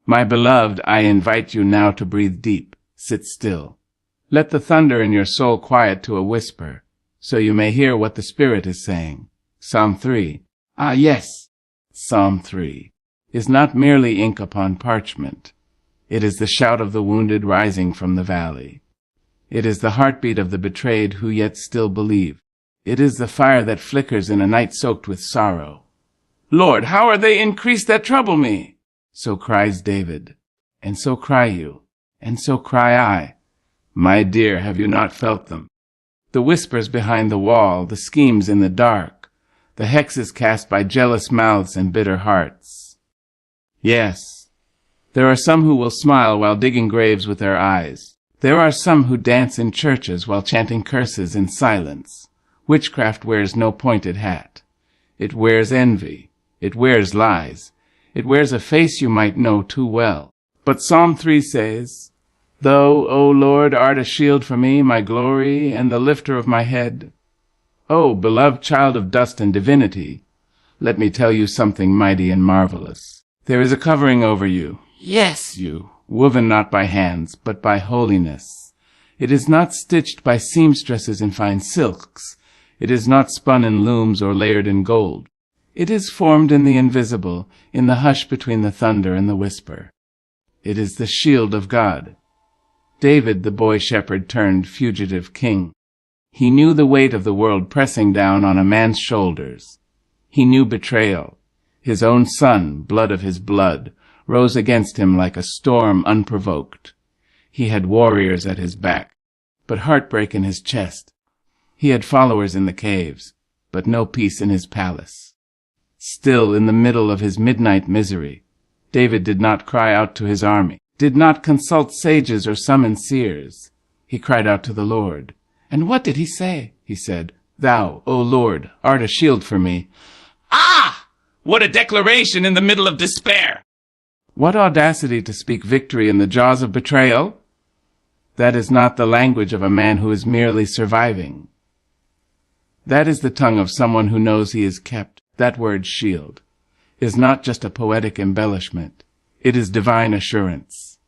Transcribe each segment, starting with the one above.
My beloved, I invite you now to breathe deep. Sit still. Let the thunder in your soul quiet to a whisper, so you may hear what the Spirit is saying. Psalm 3. Ah, yes. Psalm 3 is not merely ink upon parchment. It is the shout of the wounded rising from the valley. It is the heartbeat of the betrayed who yet still believe. It is the fire that flickers in a night soaked with sorrow. Lord, how are they increased that trouble me? So cries David, and so cry you, and so cry I. My dear, have you not felt them? The whispers behind the wall, the schemes in the dark, the hexes cast by jealous mouths and bitter hearts. Yes, there are some who will smile while digging graves with their eyes. There are some who dance in churches while chanting curses in silence. Witchcraft wears no pointed hat. It wears envy. It wears lies. It wears a face you might know too well. But Psalm 3 says, Thou, O Lord, art a shield for me, my glory, and the lifter of my head. O beloved child of dust and divinity, let me tell you something mighty and marvelous. There is a covering over you. Yes, you, woven not by hands, but by holiness. It is not stitched by seamstresses in fine silks. It is not spun in looms or layered in gold. It is formed in the invisible, in the hush between the thunder and the whisper. It is the shield of God. David, the boy shepherd turned fugitive king. He knew the weight of the world pressing down on a man's shoulders. He knew betrayal. His own son, blood of his blood, rose against him like a storm unprovoked. He had warriors at his back, but heartbreak in his chest. He had followers in the caves, but no peace in his palace. Still, in the middle of his midnight misery, David did not cry out to his army, did not consult sages or summon seers. He cried out to the Lord. And what did he say? He said, Thou, O Lord, art a shield for me. Ah! What a declaration in the middle of despair! What audacity to speak victory in the jaws of betrayal! That is not the language of a man who is merely surviving. That is the tongue of someone who knows he is kept. That word shield is not just a poetic embellishment. It is divine assurance.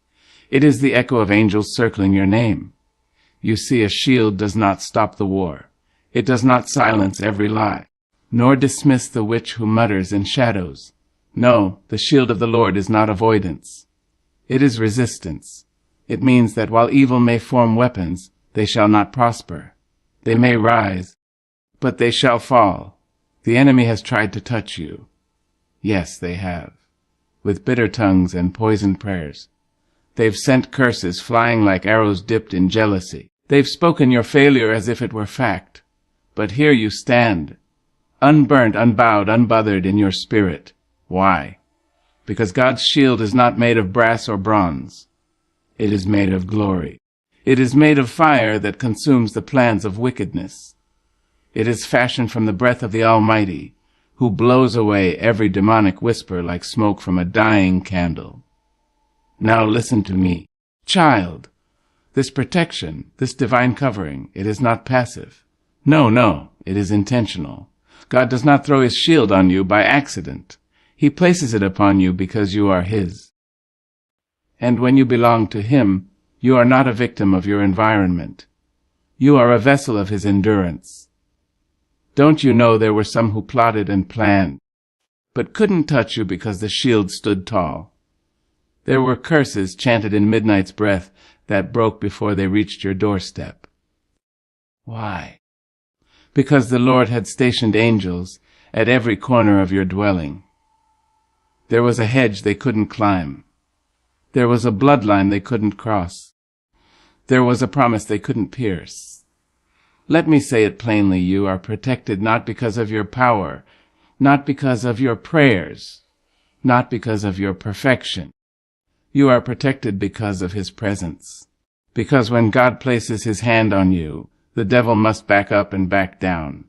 It is the echo of angels circling your name. You see, a shield does not stop the war. It does not silence every lie, nor dismiss the witch who mutters in shadows. No, the shield of the Lord is not avoidance. It is resistance. It means that while evil may form weapons, they shall not prosper. They may rise, but they shall fall. The enemy has tried to touch you. Yes, they have. With bitter tongues and poisoned prayers. They've sent curses flying like arrows dipped in jealousy. They've spoken your failure as if it were fact. But here you stand, unburnt, unbowed, unbothered in your spirit. Why? Because God's shield is not made of brass or bronze. It is made of glory. It is made of fire that consumes the plans of wickedness. It is fashioned from the breath of the Almighty, who blows away every demonic whisper like smoke from a dying candle. Now listen to me. Child, this protection, this divine covering, it is not passive. No, it is intentional. God does not throw his shield on you by accident. He places it upon you because you are his. And when you belong to him, you are not a victim of your environment. You are a vessel of his endurance. Don't you know there were some who plotted and planned, but couldn't touch you because the shield stood tall? There were curses chanted in midnight's breath that broke before they reached your doorstep. Why? Because the Lord had stationed angels at every corner of your dwelling. There was a hedge they couldn't climb. There was a bloodline they couldn't cross. There was a promise they couldn't pierce. Let me say it plainly, you are protected not because of your power, not because of your prayers, not because of your perfection. You are protected because of his presence. Because when God places his hand on you, the devil must back up and back down.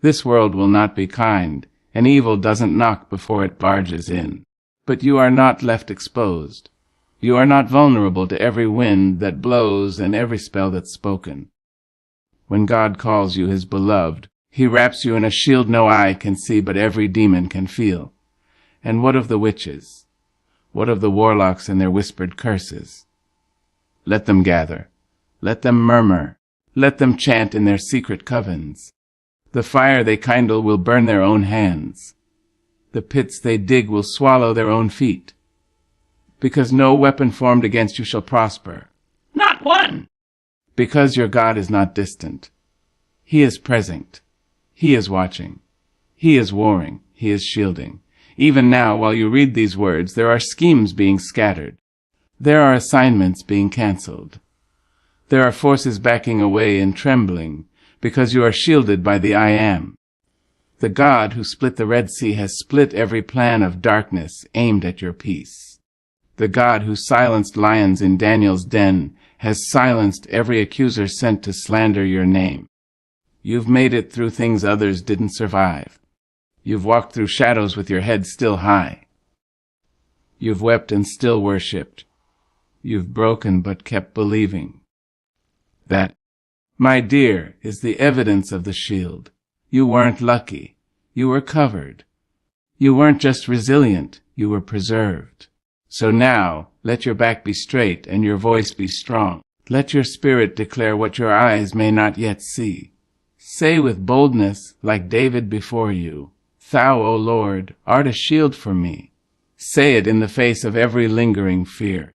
This world will not be kind, and evil doesn't knock before it barges in. But you are not left exposed. You are not vulnerable to every wind that blows and every spell that's spoken. When God calls you his beloved, he wraps you in a shield no eye can see but every demon can feel. And what of the witches? What of the warlocks and their whispered curses? Let them gather. Let them murmur. Let them chant in their secret covens. The fire they kindle will burn their own hands. The pits they dig will swallow their own feet. Because no weapon formed against you shall prosper. Not one! Because your God is not distant. He is present. He is watching. He is warring. He is shielding. Even now, while you read these words, there are schemes being scattered. There are assignments being cancelled. There are forces backing away and trembling, because you are shielded by the I Am. The God who split the Red Sea has split every plan of darkness aimed at your peace. The God who silenced lions in Daniel's den has silenced every accuser sent to slander your name. You've made it through things others didn't survive. You've walked through shadows with your head still high. You've wept and still worshipped. You've broken but kept believing. That, my dear, is the evidence of the shield. You weren't lucky. You were covered. You weren't just resilient. You were preserved. So now, let your back be straight and your voice be strong. Let your spirit declare what your eyes may not yet see. Say with boldness, like David before you, Thou, O Lord, art a shield for me. Say it in the face of every lingering fear.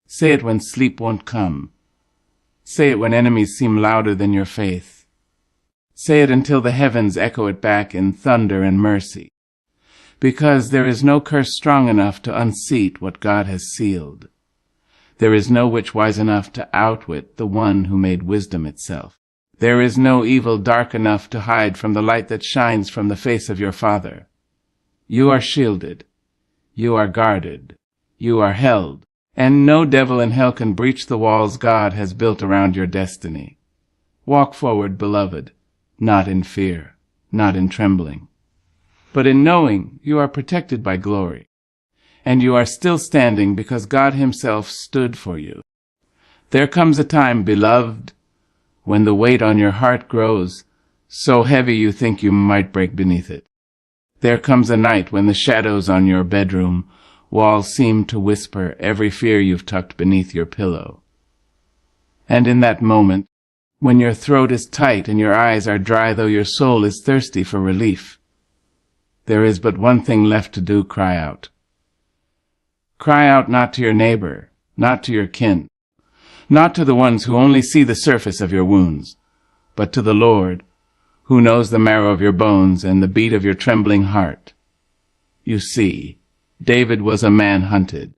Say it when sleep won't come. Say it when enemies seem louder than your faith. Say it until the heavens echo it back in thunder and mercy. Because there is no curse strong enough to unseat what God has sealed. There is no witch wise enough to outwit the one who made wisdom itself. There is no evil dark enough to hide from the light that shines from the face of your Father. You are shielded. You are guarded. You are held. And no devil in hell can breach the walls God has built around your destiny. Walk forward, beloved, not in fear, not in trembling, but in knowing you are protected by glory. And you are still standing because God himself stood for you. There comes a time, beloved, when the weight on your heart grows so heavy you think you might break beneath it. There comes a night when the shadows on your bedroom walls seem to whisper every fear you've tucked beneath your pillow. And in that moment, when your throat is tight and your eyes are dry though your soul is thirsty for relief, there is but one thing left to do: cry out. Cry out not to your neighbor, not to your kin, not to the ones who only see the surface of your wounds, but to the Lord, who knows the marrow of your bones and the beat of your trembling heart. You see, David was a man hunted.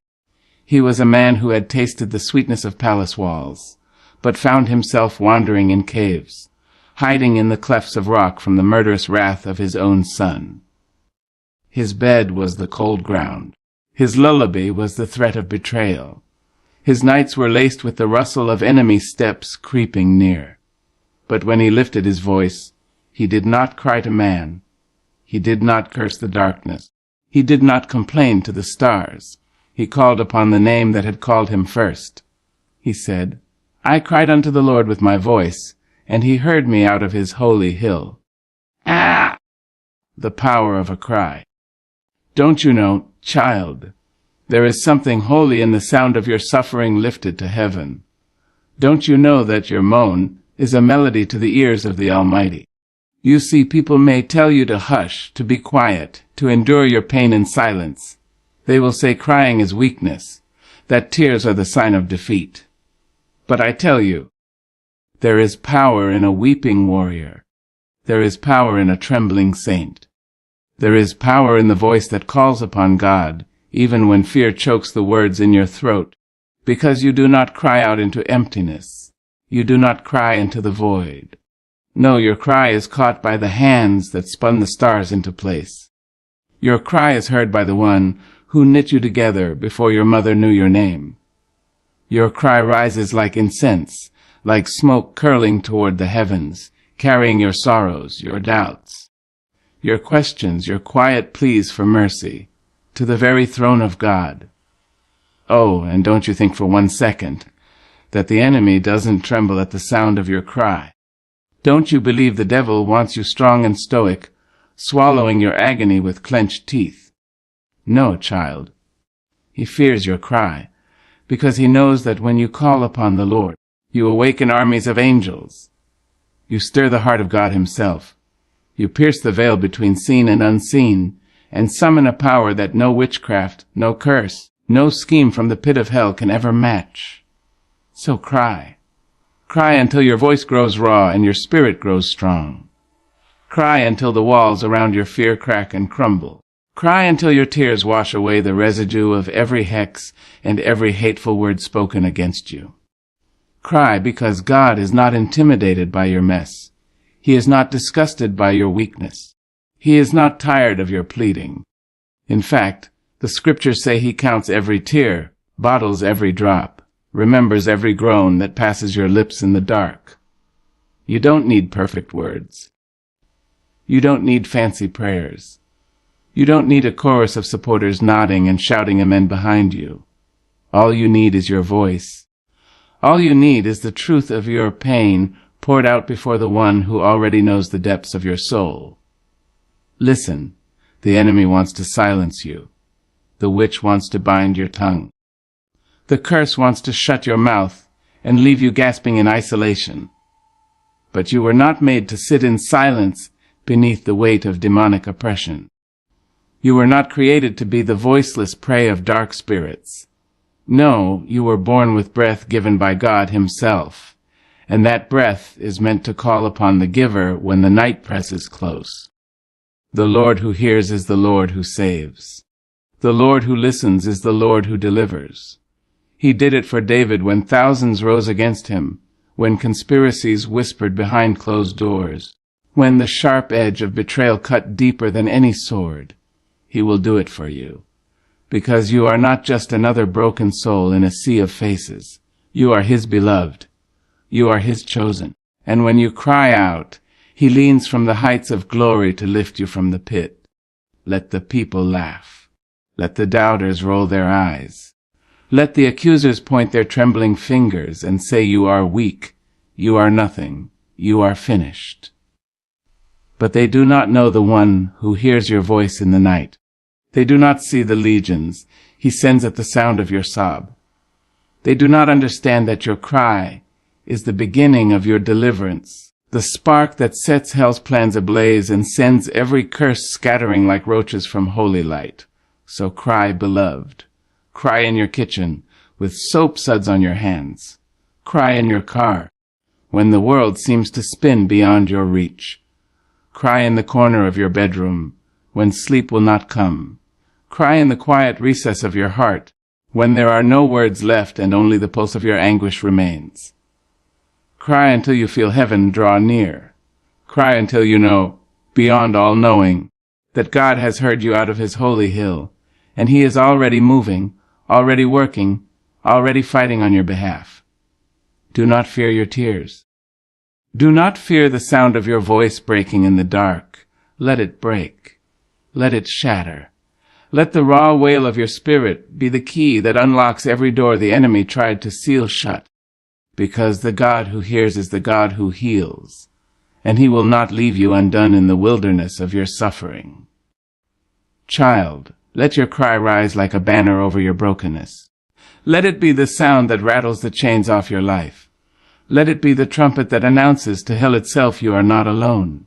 He was a man who had tasted the sweetness of palace walls, but found himself wandering in caves, hiding in the clefts of rock from the murderous wrath of his own son. His bed was the cold ground. His lullaby was the threat of betrayal. His nights were laced with the rustle of enemy steps creeping near. But when he lifted his voice, he did not cry to man. He did not curse the darkness. He did not complain to the stars. He called upon the name that had called him first. He said, I cried unto the Lord with my voice, and he heard me out of his holy hill. Ah! The power of a cry. Don't you know, child, there is something holy in the sound of your suffering lifted to heaven. Don't you know that your moan is a melody to the ears of the Almighty? You see, people may tell you to hush, to be quiet, to endure your pain in silence. They will say crying is weakness, that tears are the sign of defeat. But I tell you, there is power in a weeping warrior. There is power in a trembling saint. There is power in the voice that calls upon God, even when fear chokes the words in your throat, because you do not cry out into emptiness. You do not cry into the void. No, your cry is caught by the hands that spun the stars into place. Your cry is heard by the one who knit you together before your mother knew your name. Your cry rises like incense, like smoke curling toward the heavens, carrying your sorrows, your doubts, your questions, your quiet pleas for mercy, to the very throne of God. Oh, and don't you think for 1 second that the enemy doesn't tremble at the sound of your cry. Don't you believe the devil wants you strong and stoic, swallowing your agony with clenched teeth? No, child. He fears your cry, because he knows that when you call upon the Lord, you awaken armies of angels. You stir the heart of God himself. You pierce the veil between seen and unseen, and summon a power that no witchcraft, no curse, no scheme from the pit of hell can ever match. So cry. Cry until your voice grows raw and your spirit grows strong. Cry until the walls around your fear crack and crumble. Cry until your tears wash away the residue of every hex and every hateful word spoken against you. Cry because God is not intimidated by your mess. He is not disgusted by your weakness. He is not tired of your pleading. In fact, the scriptures say he counts every tear, bottles every drop, remembers every groan that passes your lips in the dark. You don't need perfect words. You don't need fancy prayers. You don't need a chorus of supporters nodding and shouting amen behind you. All you need is your voice. All you need is the truth of your pain poured out before the one who already knows the depths of your soul. Listen, the enemy wants to silence you. The witch wants to bind your tongue. The curse wants to shut your mouth and leave you gasping in isolation. But you were not made to sit in silence beneath the weight of demonic oppression. You were not created to be the voiceless prey of dark spirits. No, you were born with breath given by God himself, and that breath is meant to call upon the giver when the night presses close. The Lord who hears is the Lord who saves. The Lord who listens is the Lord who delivers. He did it for David when thousands rose against him, when conspiracies whispered behind closed doors, when the sharp edge of betrayal cut deeper than any sword. He will do it for you, because you are not just another broken soul in a sea of faces. You are his beloved. You are his chosen. And when you cry out, he leans from the heights of glory to lift you from the pit. Let the people laugh. Let the doubters roll their eyes. Let the accusers point their trembling fingers and say you are weak, you are nothing, you are finished. But they do not know the one who hears your voice in the night. They do not see the legions he sends at the sound of your sob. They do not understand that your cry is the beginning of your deliverance, the spark that sets hell's plans ablaze and sends every curse scattering like roaches from holy light. So cry, beloved. Cry in your kitchen, with soap suds on your hands. Cry in your car, when the world seems to spin beyond your reach. Cry in the corner of your bedroom, when sleep will not come. Cry in the quiet recess of your heart, when there are no words left and only the pulse of your anguish remains. Cry until you feel heaven draw near. Cry until you know, beyond all knowing, that God has heard you out of his holy hill, and he is already moving, already working, already fighting on your behalf. Do not fear your tears. Do not fear the sound of your voice breaking in the dark. Let it break. Let it shatter. Let the raw wail of your spirit be the key that unlocks every door the enemy tried to seal shut, because the God who hears is the God who heals, and he will not leave you undone in the wilderness of your suffering. Child, let your cry rise like a banner over your brokenness. Let it be the sound that rattles the chains off your life. Let it be the trumpet that announces to hell itself you are not alone.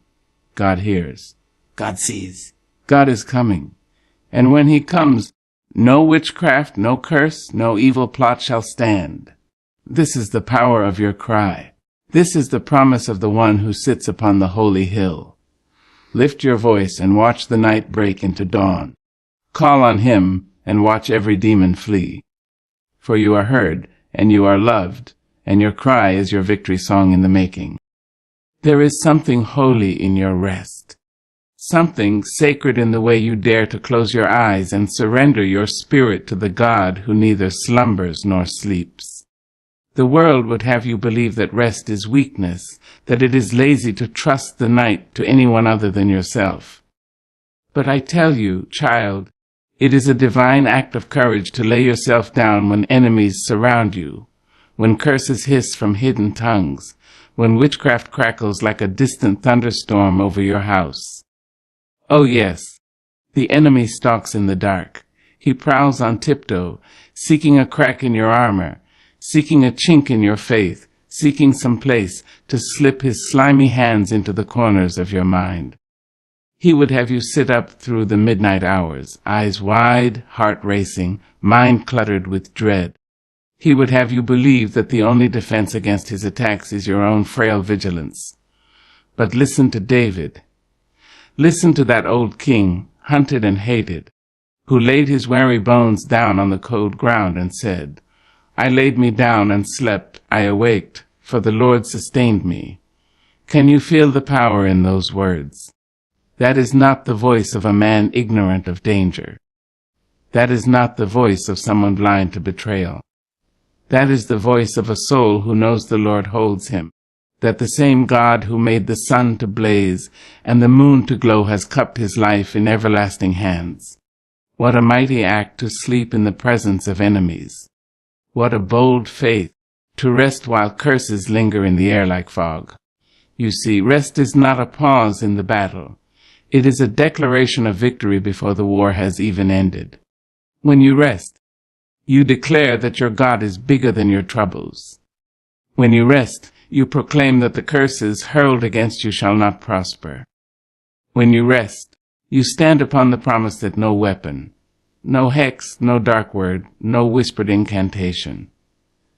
God hears. God sees. God is coming. And when he comes, no witchcraft, no curse, no evil plot shall stand. This is the power of your cry. This is the promise of the one who sits upon the holy hill. Lift your voice and watch the night break into dawn. Call on him and watch every demon flee. For you are heard, and you are loved, and your cry is your victory song in the making. There is something holy in your rest. Something sacred in the way you dare to close your eyes and surrender your spirit to the God who neither slumbers nor sleeps. The world would have you believe that rest is weakness, that it is lazy to trust the night to anyone other than yourself. But I tell you, child, it is a divine act of courage to lay yourself down when enemies surround you, when curses hiss from hidden tongues, when witchcraft crackles like a distant thunderstorm over your house. Oh yes, the enemy stalks in the dark. He prowls on tiptoe, seeking a crack in your armor, seeking a chink in your faith, seeking some place to slip his slimy hands into the corners of your mind. He would have you sit up through the midnight hours, eyes wide, heart racing, mind cluttered with dread. He would have you believe that the only defense against his attacks is your own frail vigilance. But listen to David. Listen to that old king, hunted and hated, who laid his weary bones down on the cold ground and said, I laid me down and slept, I awaked, for the Lord sustained me. Can you feel the power in those words? That is not the voice of a man ignorant of danger. That is not the voice of someone blind to betrayal. That is the voice of a soul who knows the Lord holds him, that the same God who made the sun to blaze and the moon to glow has cupped his life in everlasting hands. What a mighty act to sleep in the presence of enemies. What a bold faith to rest while curses linger in the air like fog. You see, rest is not a pause in the battle. It is a declaration of victory before the war has even ended. When you rest, you declare that your God is bigger than your troubles. When you rest, you proclaim that the curses hurled against you shall not prosper. When you rest, you stand upon the promise that no weapon, no hex, no dark word, no whispered incantation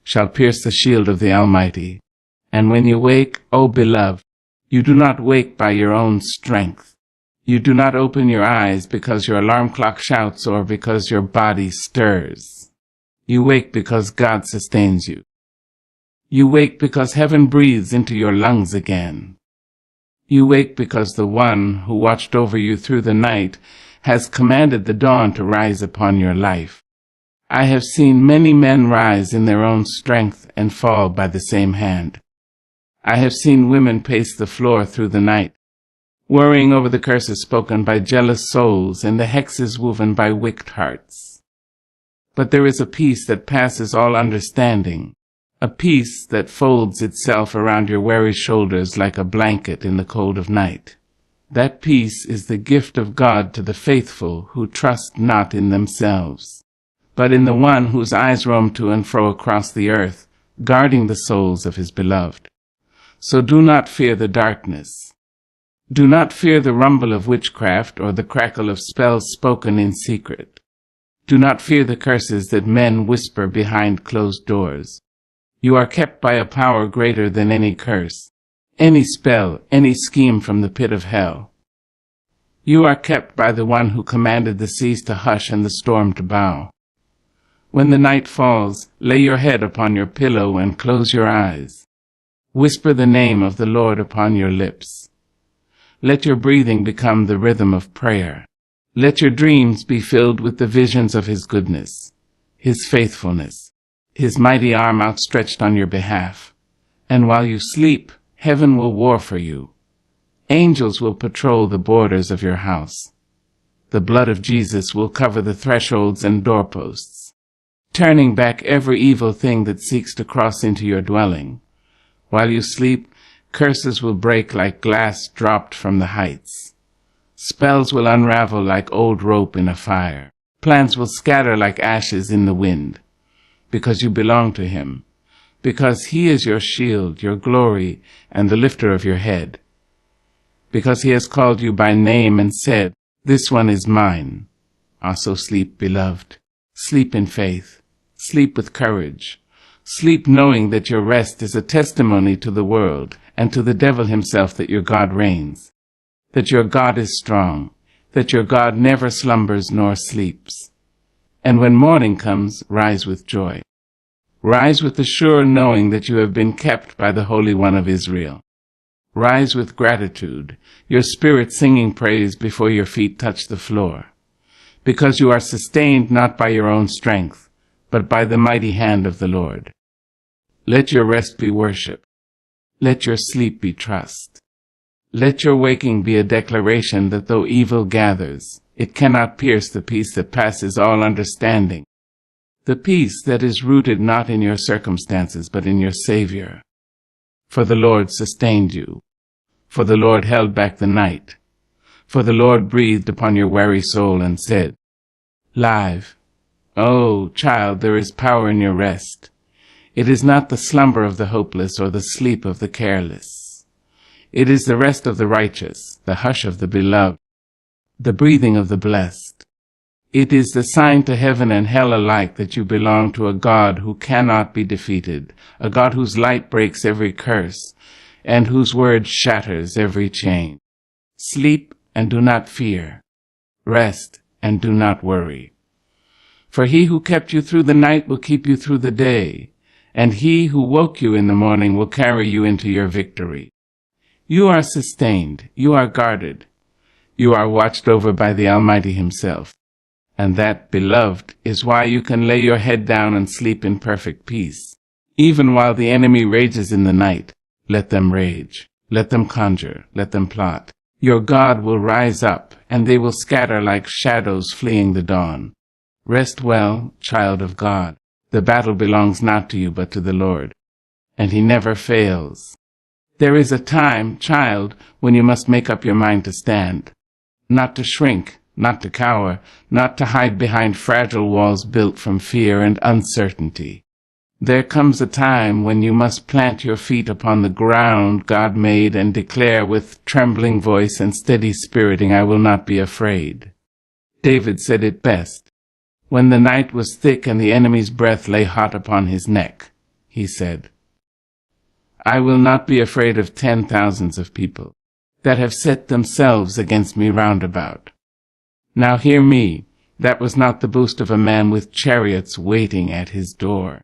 shall pierce the shield of the Almighty. And when you wake, O beloved, you do not wake by your own strength. You do not open your eyes because your alarm clock shouts or because your body stirs. You wake because God sustains you. You wake because heaven breathes into your lungs again. You wake because the one who watched over you through the night has commanded the dawn to rise upon your life. I have seen many men rise in their own strength and fall by the same hand. I have seen women pace the floor through the night, worrying over the curses spoken by jealous souls and the hexes woven by wicked hearts. But there is a peace that passes all understanding, a peace that folds itself around your weary shoulders like a blanket in the cold of night. That peace is the gift of God to the faithful who trust not in themselves, but in the one whose eyes roam to and fro across the earth, guarding the souls of his beloved. So do not fear the darkness. Do not fear the rumble of witchcraft or the crackle of spells spoken in secret. Do not fear the curses that men whisper behind closed doors. You are kept by a power greater than any curse, any spell, any scheme from the pit of hell. You are kept by the one who commanded the seas to hush and the storm to bow. When the night falls, lay your head upon your pillow and close your eyes. Whisper the name of the Lord upon your lips. Let your breathing become the rhythm of prayer. Let your dreams be filled with the visions of His goodness, His faithfulness, His mighty arm outstretched on your behalf. And while you sleep, heaven will war for you. Angels will patrol the borders of your house. The blood of Jesus will cover the thresholds and doorposts, turning back every evil thing that seeks to cross into your dwelling. While you sleep, curses will break like glass dropped from the heights. Spells will unravel like old rope in a fire. Plans will scatter like ashes in the wind. Because you belong to Him. Because He is your shield, your glory, and the lifter of your head. Because He has called you by name and said, "This one is mine." Also sleep, beloved. Sleep in faith. Sleep with courage. Sleep knowing that your rest is a testimony to the world and to the devil himself that your God reigns, that your God is strong, that your God never slumbers nor sleeps. And when morning comes, rise with joy. Rise with the sure knowing that you have been kept by the Holy One of Israel. Rise with gratitude, your spirit singing praise before your feet touch the floor, because you are sustained not by your own strength, but by the mighty hand of the Lord. Let your rest be worship. Let your sleep be trust. Let your waking be a declaration that though evil gathers, it cannot pierce the peace that passes all understanding, the peace that is rooted not in your circumstances but in your Savior. For the Lord sustained you. For the Lord held back the night. For the Lord breathed upon your weary soul and said, "Live, Oh, child, there is power in your rest. It is not the slumber of the hopeless or the sleep of the careless. It is the rest of the righteous, the hush of the beloved, the breathing of the blessed. It is the sign to heaven and hell alike that you belong to a God who cannot be defeated, a God whose light breaks every curse, and whose word shatters every chain. Sleep and do not fear. Rest and do not worry. For he who kept you through the night will keep you through the day, and he who woke you in the morning will carry you into your victory. You are sustained, you are guarded, you are watched over by the Almighty himself. And that, beloved, is why you can lay your head down and sleep in perfect peace. Even while the enemy rages in the night, let them rage, let them conjure, let them plot. Your God will rise up, and they will scatter like shadows fleeing the dawn. Rest well, child of God. The battle belongs not to you but to the Lord, and he never fails. There is a time, child, when you must make up your mind to stand, not to shrink, not to cower, not to hide behind fragile walls built from fear and uncertainty. There comes a time when you must plant your feet upon the ground God made and declare with trembling voice and steady spiriting, I will not be afraid. David said it best. When the night was thick and the enemy's breath lay hot upon his neck, he said, I will not be afraid of 10,000s of people that have set themselves against me round about. Now hear me, that was not the boast of a man with chariots waiting at his door.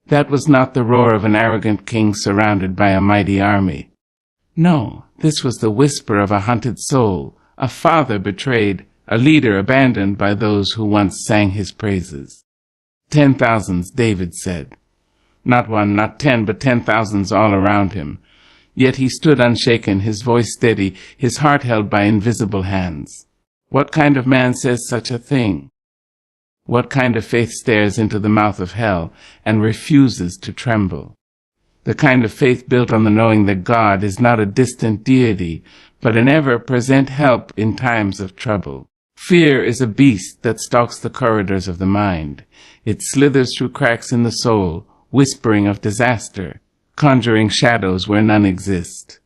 That was not the roar of an arrogant king surrounded by a mighty army. No, this was the whisper of a hunted soul, a father betrayed, a leader abandoned by those who once sang his praises. 10,000s, David said. Not one, not 10, but 10,000s all around him. Yet he stood unshaken, his voice steady, his heart held by invisible hands. What kind of man says such a thing? What kind of faith stares into the mouth of hell and refuses to tremble? The kind of faith built on the knowing that God is not a distant deity, but an ever-present help in times of trouble. Fear is a beast that stalks the corridors of the mind. It slithers through cracks in the soul, whispering of disaster, conjuring shadows where none exist.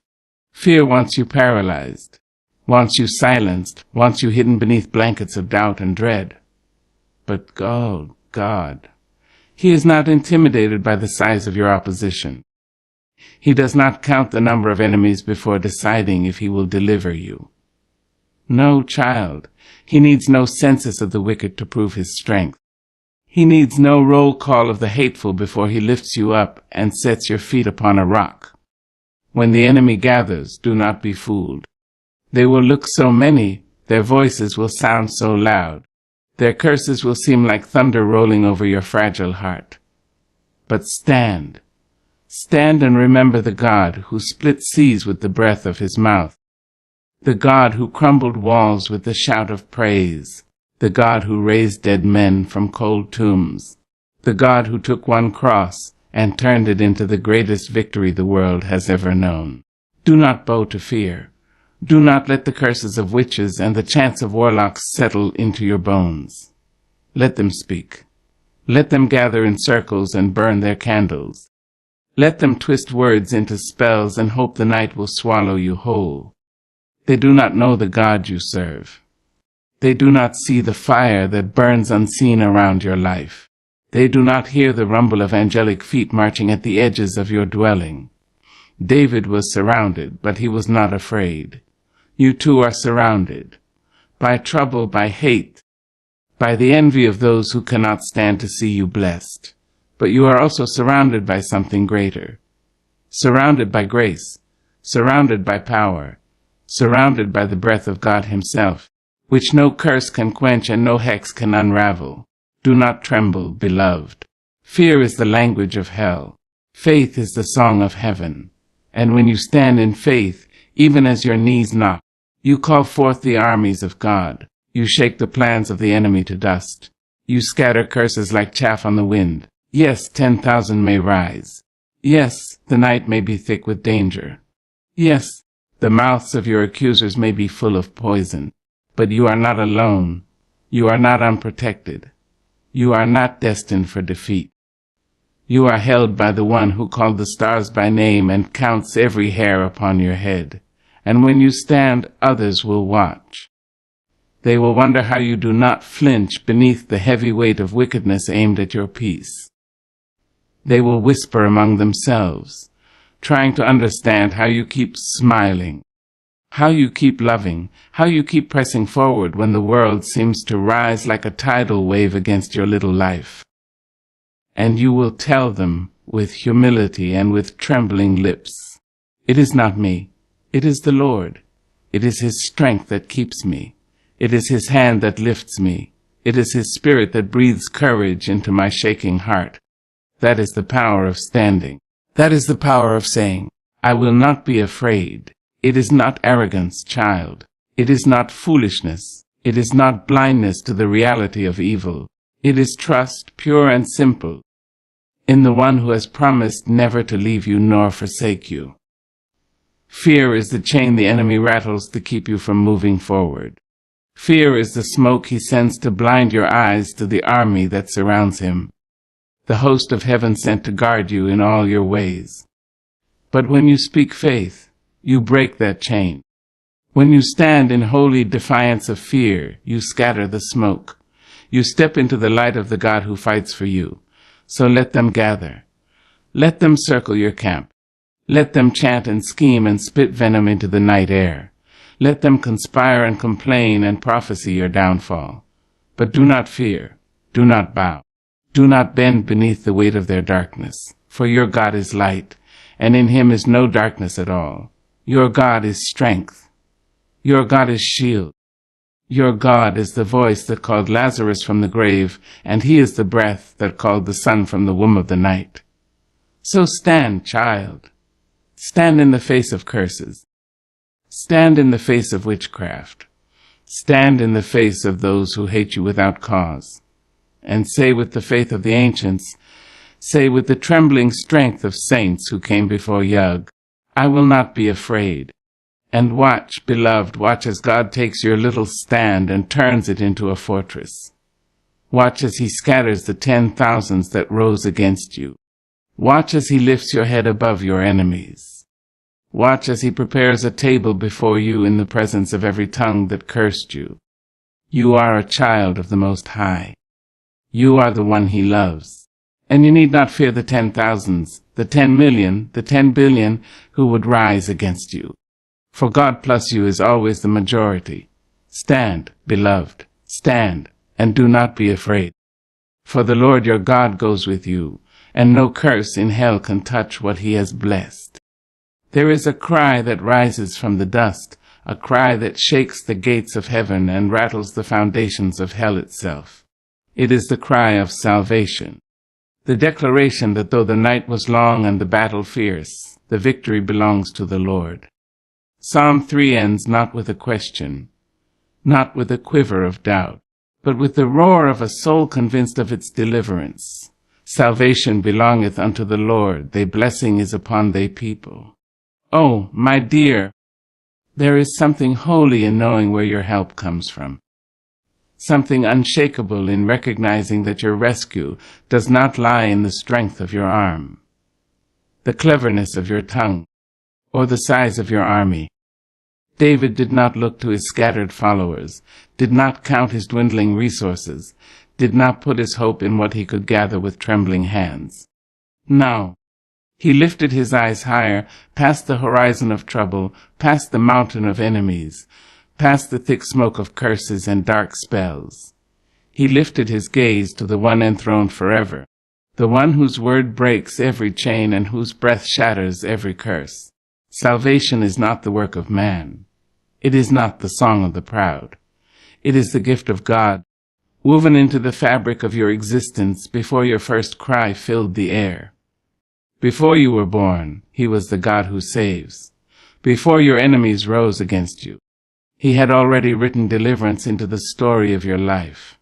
Fear wants you paralyzed, wants you silenced, wants you hidden beneath blankets of doubt and dread. But God, he is not intimidated by the size of your opposition. He does not count the number of enemies before deciding if he will deliver you. No, child, he needs no census of the wicked to prove his strength. He needs no roll call of the hateful before he lifts you up and sets your feet upon a rock. When the enemy gathers, do not be fooled. They will look so many, their voices will sound so loud. Their curses will seem like thunder rolling over your fragile heart. But stand. Stand and remember the God who split seas with the breath of his mouth. The God who crumbled walls with the shout of praise. The God who raised dead men from cold tombs. The God who took one cross and turned it into the greatest victory the world has ever known. Do not bow to fear. Do not let the curses of witches and the chants of warlocks settle into your bones. Let them speak. Let them gather in circles and burn their candles. Let them twist words into spells and hope the night will swallow you whole. They do not know the God you serve. They do not see the fire that burns unseen around your life. They do not hear the rumble of angelic feet marching at the edges of your dwelling. David was surrounded, but he was not afraid. You too are surrounded by trouble, by hate, by the envy of those who cannot stand to see you blessed. But you are also surrounded by something greater, surrounded by grace, surrounded by power, surrounded by the breath of God himself, which no curse can quench and no hex can unravel. Do not tremble, beloved. Fear is the language of hell. Faith is the song of heaven. And when you stand in faith, even as your knees knock, you call forth the armies of God. You shake the plans of the enemy to dust. You scatter curses like chaff on the wind. Yes, 10,000 may rise. Yes, the night may be thick with danger. Yes, the mouths of your accusers may be full of poison. But you are not alone. You are not unprotected. You are not destined for defeat. You are held by the one who called the stars by name and counts every hair upon your head. And when you stand, others will watch. They will wonder how you do not flinch beneath the heavy weight of wickedness aimed at your peace. They will whisper among themselves, trying to understand how you keep smiling, how you keep loving, how you keep pressing forward when the world seems to rise like a tidal wave against your little life. And you will tell them with humility and with trembling lips, "It is not me, it is the Lord. It is His strength that keeps me. It is His hand that lifts me. It is His Spirit that breathes courage into my shaking heart." That is the power of standing. That is the power of saying, "I will not be afraid." It is not arrogance, child. It is not foolishness. It is not blindness to the reality of evil. It is trust, pure and simple, in the one who has promised never to leave you nor forsake you. Fear is the chain the enemy rattles to keep you from moving forward. Fear is the smoke he sends to blind your eyes to the army that surrounds him, the host of heaven sent to guard you in all your ways. But when you speak faith, you break that chain. When you stand in holy defiance of fear, you scatter the smoke. You step into the light of the God who fights for you. So let them gather. Let them circle your camp. Let them chant and scheme and spit venom into the night air. Let them conspire and complain and prophesy your downfall. But do not fear. Do not bow. Do not bend beneath the weight of their darkness. For your God is light, and in Him is no darkness at all. Your God is strength. Your God is shield. Your God is the voice that called Lazarus from the grave, and He is the breath that called the sun from the womb of the night. So stand, child. Stand in the face of curses. Stand in the face of witchcraft. Stand in the face of those who hate you without cause. And say with the faith of the ancients, say with the trembling strength of saints who came before Yug, "I will not be afraid." And watch, beloved, watch as God takes your little stand and turns it into a fortress. Watch as He scatters the 10,000s that rose against you. Watch as He lifts your head above your enemies. Watch as He prepares a table before you in the presence of every tongue that cursed you. You are a child of the Most High. You are the one He loves. And you need not fear the 10,000s, the 10 million, the 10 billion who would rise against you. For God plus you is always the majority. Stand, beloved, stand, and do not be afraid. For the Lord your God goes with you, and no curse in hell can touch what He has blessed. There is a cry that rises from the dust, a cry that shakes the gates of heaven and rattles the foundations of hell itself. It is the cry of salvation, the declaration that though the night was long and the battle fierce, the victory belongs to the Lord. Psalm 3 ends not with a question, not with a quiver of doubt, but with the roar of a soul convinced of its deliverance. Salvation belongeth unto the Lord, thy blessing is upon thy people. Oh, my dear, there is something holy in knowing where your help comes from. Something unshakable in recognizing that your rescue does not lie in the strength of your arm, the cleverness of your tongue, or the size of your army. David did not look to his scattered followers, did not count his dwindling resources, did not put his hope in what he could gather with trembling hands. No, he lifted his eyes higher, past the horizon of trouble, past the mountain of enemies, past the thick smoke of curses and dark spells. He lifted his gaze to the one enthroned forever, the one whose word breaks every chain and whose breath shatters every curse. Salvation is not the work of man. It is not the song of the proud. It is the gift of God, woven into the fabric of your existence before your first cry filled the air. Before you were born, He was the God who saves. Before your enemies rose against you, He had already written deliverance into the story of your life.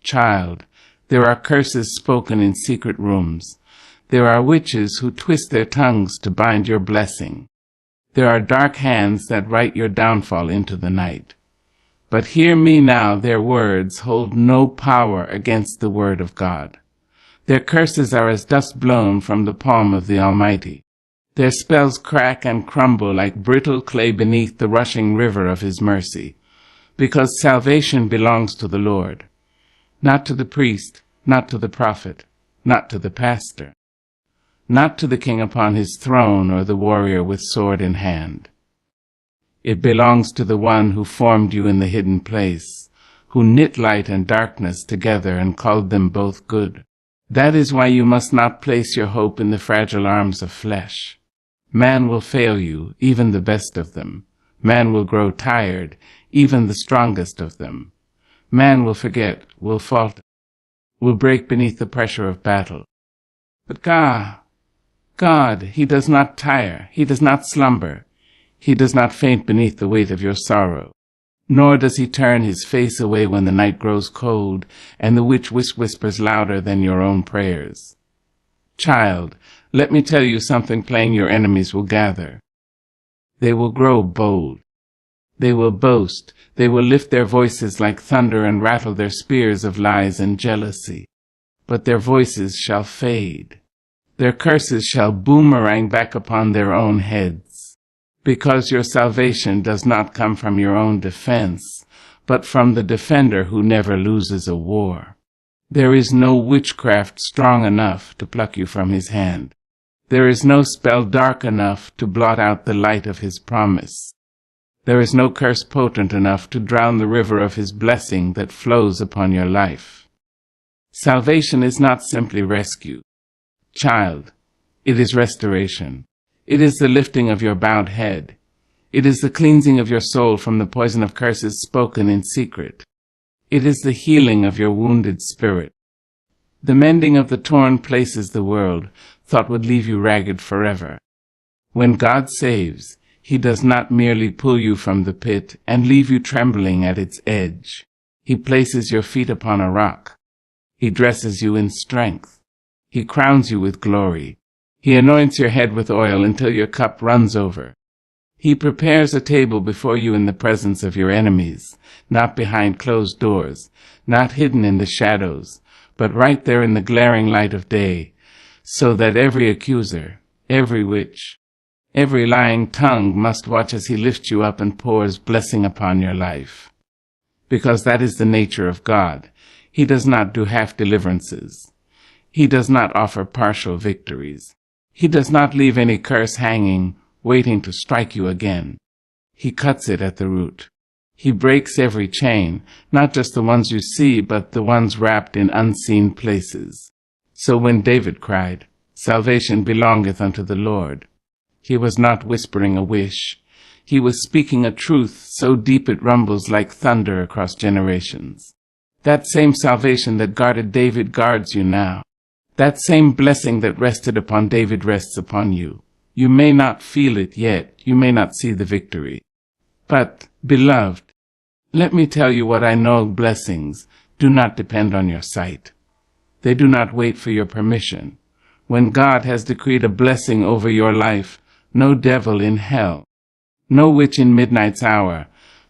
Child, there are curses spoken in secret rooms. There are witches who twist their tongues to bind your blessing. There are dark hands that write your downfall into the night. But hear me now, their words hold no power against the word of God. Their curses are as dust blown from the palm of the Almighty. Their spells crack and crumble like brittle clay beneath the rushing river of his mercy, because salvation belongs to the Lord, not to the priest, not to the prophet, not to the pastor, not to the king upon his throne or the warrior with sword in hand. It belongs to the one who formed you in the hidden place, who knit light and darkness together and called them both good. That is why you must not place your hope in the fragile arms of flesh. Man will fail you, even the best of them. Man will grow tired, even the strongest of them. Man will forget, will falter, will break beneath the pressure of battle. But God, he does not tire, he does not slumber, he does not faint beneath the weight of your sorrow. Nor does he turn his face away when the night grows cold and the witch whispers louder than your own prayers. Child, let me tell you something plain your enemies will gather. They will grow bold. They will boast. They will lift their voices like thunder and rattle their spears of lies and jealousy. But their voices shall fade. Their curses shall boomerang back upon their own heads. Because your salvation does not come from your own defense, but from the defender who never loses a war. There is no witchcraft strong enough to pluck you from his hand. There is no spell dark enough to blot out the light of his promise. There is no curse potent enough to drown the river of his blessing that flows upon your life. Salvation is not simply rescue. Child, it is restoration. It is the lifting of your bowed head. It is the cleansing of your soul from the poison of curses spoken in secret. It is the healing of your wounded spirit. The mending of the torn places the world thought would leave you ragged forever. When God saves, he does not merely pull you from the pit and leave you trembling at its edge. He places your feet upon a rock. He dresses you in strength. He crowns you with glory. He anoints your head with oil until your cup runs over. He prepares a table before you in the presence of your enemies, not behind closed doors, not hidden in the shadows, but right there in the glaring light of day, so that every accuser, every witch, every lying tongue must watch as he lifts you up and pours blessing upon your life. Because that is the nature of God. He does not do half deliverances. He does not offer partial victories. He does not leave any curse hanging, waiting to strike you again. He cuts it at the root. He breaks every chain, not just the ones you see, but the ones wrapped in unseen places. So when David cried, "Salvation belongeth unto the Lord," he was not whispering a wish. He was speaking a truth so deep it rumbles like thunder across generations. That same salvation that guarded David guards you now. That same blessing that rested upon David rests upon you. You may not feel it yet. You may not see the victory. But, beloved, let me tell you what I know blessings do not depend on your sight. They do not wait for your permission. When God has decreed a blessing over your life, no devil in hell, no witch in midnight's hour,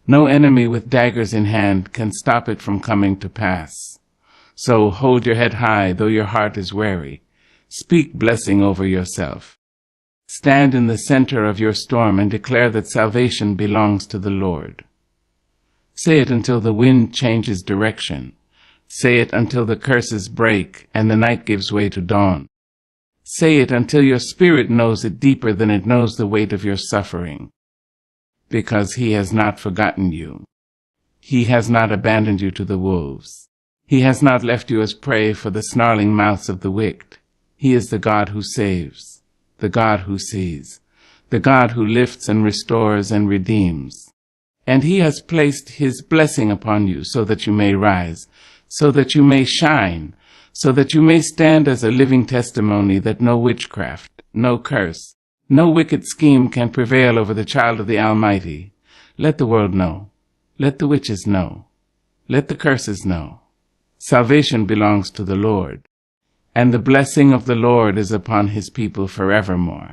no enemy with daggers in hand can stop it from coming to pass. So hold your head high, though your heart is weary. Speak blessing over yourself. Stand in the center of your storm and declare that salvation belongs to the Lord. Say it until the wind changes direction. Say it until the curses break and the night gives way to dawn. Say it until your spirit knows it deeper than it knows the weight of your suffering. Because he has not forgotten you. He has not abandoned you to the wolves. He has not left you as prey for the snarling mouths of the wicked. He is the God who saves, the God who sees, the God who lifts and restores and redeems. And he has placed his blessing upon you so that you may rise, so that you may shine, so that you may stand as a living testimony that no witchcraft, no curse, no wicked scheme can prevail over the child of the Almighty. Let the world know. Let the witches know. Let the curses know. Salvation belongs to the Lord, and the blessing of the Lord is upon his people forevermore.